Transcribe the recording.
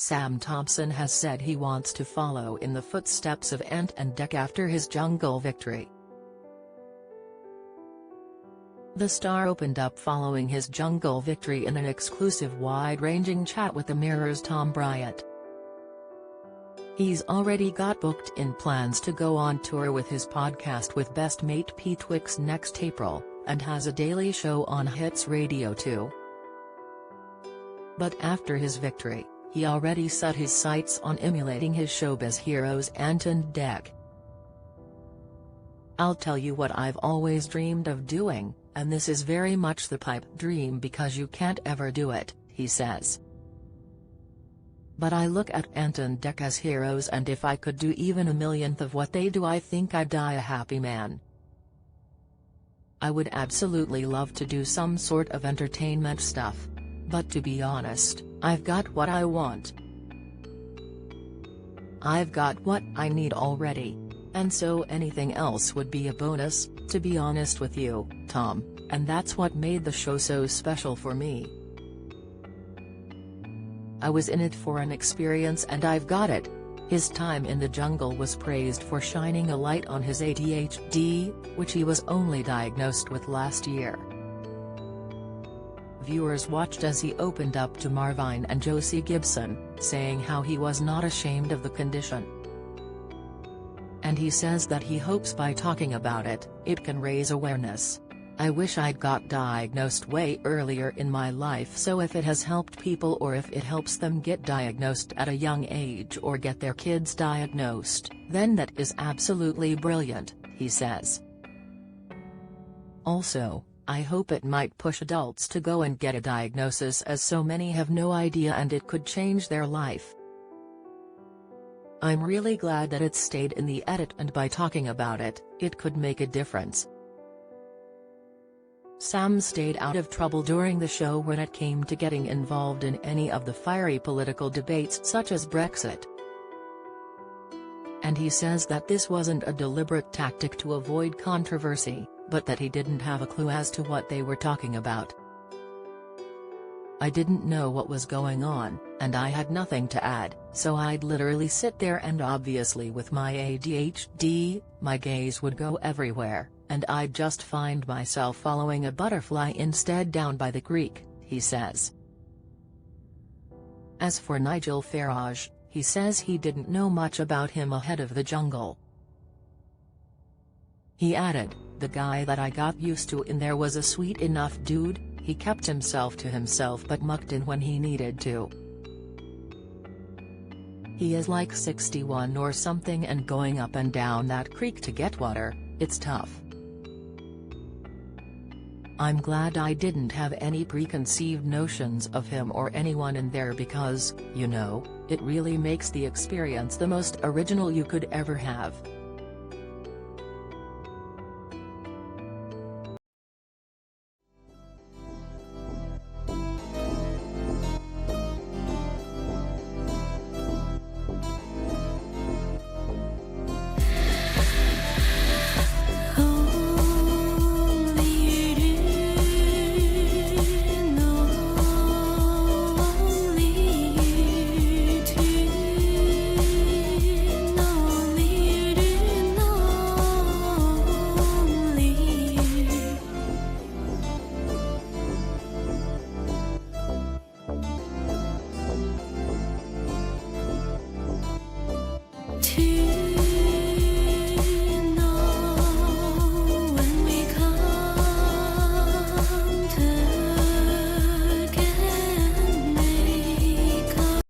Sam Thompson has said he wants to follow in the footsteps of Ant and Dec after his Jungle victory. The star opened up following his Jungle victory in an exclusive wide-ranging chat with the Mirror's Tom Bryant. He's already got booked-in plans to go on tour with his podcast with best mate Pete Wicks next April, and has a daily show on Hits Radio too. But after his victory, he already set his sights on emulating his showbiz heroes Ant and Dec. "I'll tell you what I've always dreamed of doing, and this is very much the pipe dream because you can't ever do it," he says. "But I look at Ant and Dec as heroes, and if I could do even a millionth of what they do, I think I'd die a happy man. I would absolutely love to do some sort of entertainment stuff. But to be honest, I've got what I want. I've got what I need already. And so anything else would be a bonus, to be honest with you, Tom, and that's what made the show so special for me. I was in it for an experience and I've got it." His time in the Jungle was praised for shining a light on his ADHD, which he was only diagnosed with last year. Viewers watched as he opened up to Marvine and Josie Gibson, saying how he was not ashamed of the condition. And he says that he hopes by talking about it, it can raise awareness. "I wish I'd got diagnosed way earlier in my life, so if it has helped people or if it helps them get diagnosed at a young age or get their kids diagnosed, then that is absolutely brilliant," he says. Also, "I hope it might push adults to go and get a diagnosis, as so many have no idea and it could change their life. I'm really glad that it stayed in the edit, and by talking about it, it could make a difference." Sam stayed out of trouble during the show when it came to getting involved in any of the fiery political debates such as Brexit. And he says that this wasn't a deliberate tactic to avoid controversy, but that he didn't have a clue as to what they were talking about. "I didn't know what was going on, and I had nothing to add, so I'd literally sit there, and obviously with my ADHD, my gaze would go everywhere, and I'd just find myself following a butterfly instead down by the creek," he says. As for Nigel Farage, he says he didn't know much about him ahead of the Jungle. He added, "The guy that I got used to in there was a sweet enough dude. He kept himself to himself but mucked in when he needed to. He is like 61 or something, and going up and down that creek to get water, it's tough. I'm glad I didn't have any preconceived notions of him or anyone in there because, you know, it really makes the experience the most original you could ever have." To